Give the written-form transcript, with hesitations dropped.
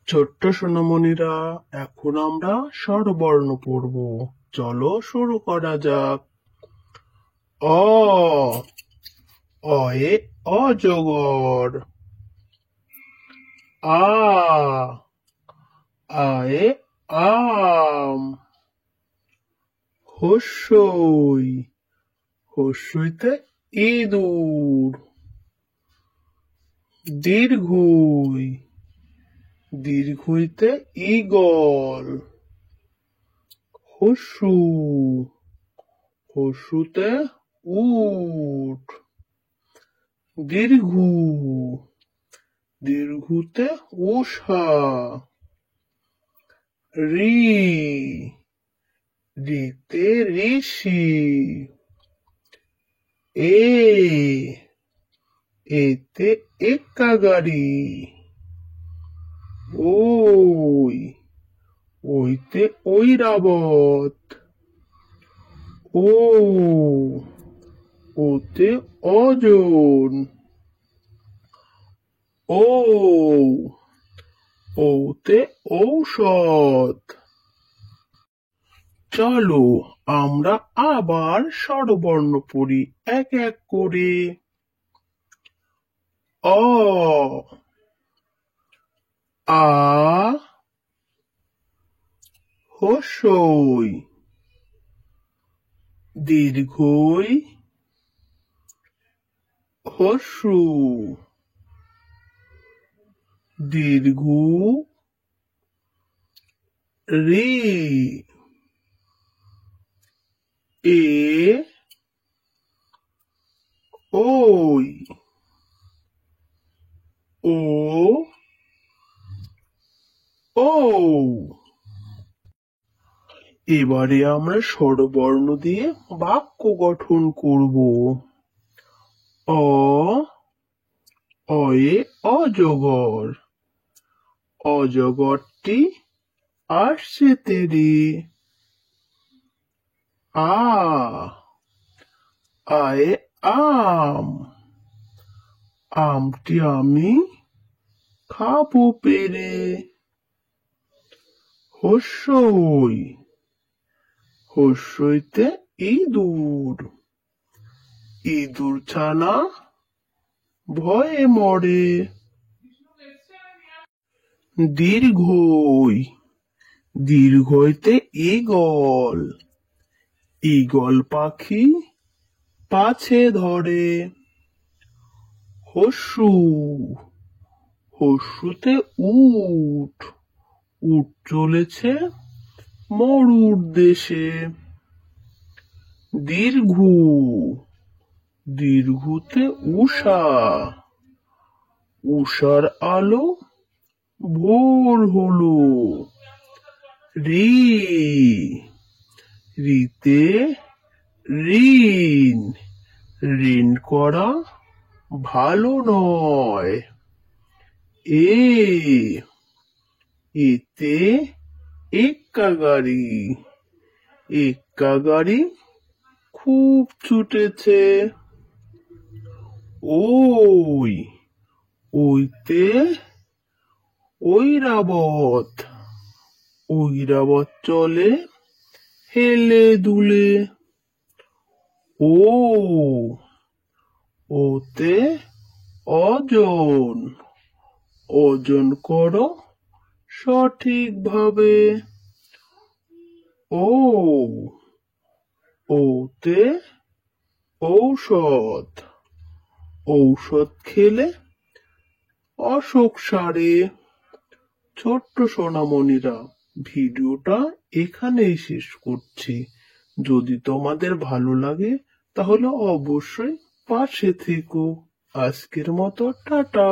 ছোট্ট সোনামণিরা, এখন আমরা স্বরবর্ণ পড়ব। চলো শুরু করা যাক। অ, অয়ে অজগর। আ, আয়ে আম। হস্যই, হস্যইতে ইঁদুর। দীর্ঘই, দীর্ঘইতে ঈগল। হস্যু, হস্যুতে উট। দীর্ঘু, দীর্ঘুতে উষা। রি, রিতে ঋষি। এ, এতে এক্কা গাড়ি। ওই, ওইতে ঐরাবত। ও, ওতে ওজন। ও, ওতে ঔষধ। চলো আমরা আবার স্বরবর্ণ পড়ি এক এক করে। অ, আ, হস্যই। দীর্ঘই, হস্যু। দীর্ঘু, রি। এ, ওই। ও, ও। এবারে আমরা স্বরবর্ণ দিয়ে বাক্য গঠন করব। অ, অয়ে অজগর। অজগরটি আসছে তেরে। আ, আয়ে আম। আমটি আমি খাবো পেরে। হস্যই, হস্যইতে ইঁদুর। ইঁদুর ছানা ভয়ে মরে। দীর্ঘই, দীর্ঘইতে ঈগল। ঈগল পাখি পাছে ধরে। হস্যু, হস্যুতে উট। উট চলেছে মরুর দেশে। দীর্ঘু, দীর্ঘুতে উষা। উষার আলো ভোর হলো। রি, রিতে ঋণ। ঋণ করা ভালো নয়। এ, এতে এক্কা গাড়ি। এক্কা গাড়ি খুব ছুটেছে। ওই, ওইতে ঐরাবত। ঐরাবত চলে হেলে দুলে। ও, ওতে ওজন। ওজন করো সঠিকভাবে। ও, ওতে ঔষধ। ঔষধ খেলে অসুখ সারে। ছোট্ট সোনামণিরা, ভিডিওটা এখানেই শেষ করছি। যদি তোমাদের ভালো লাগে তাহলে অবশ্যই পাশে থেকো। আজকের মতো টাটা।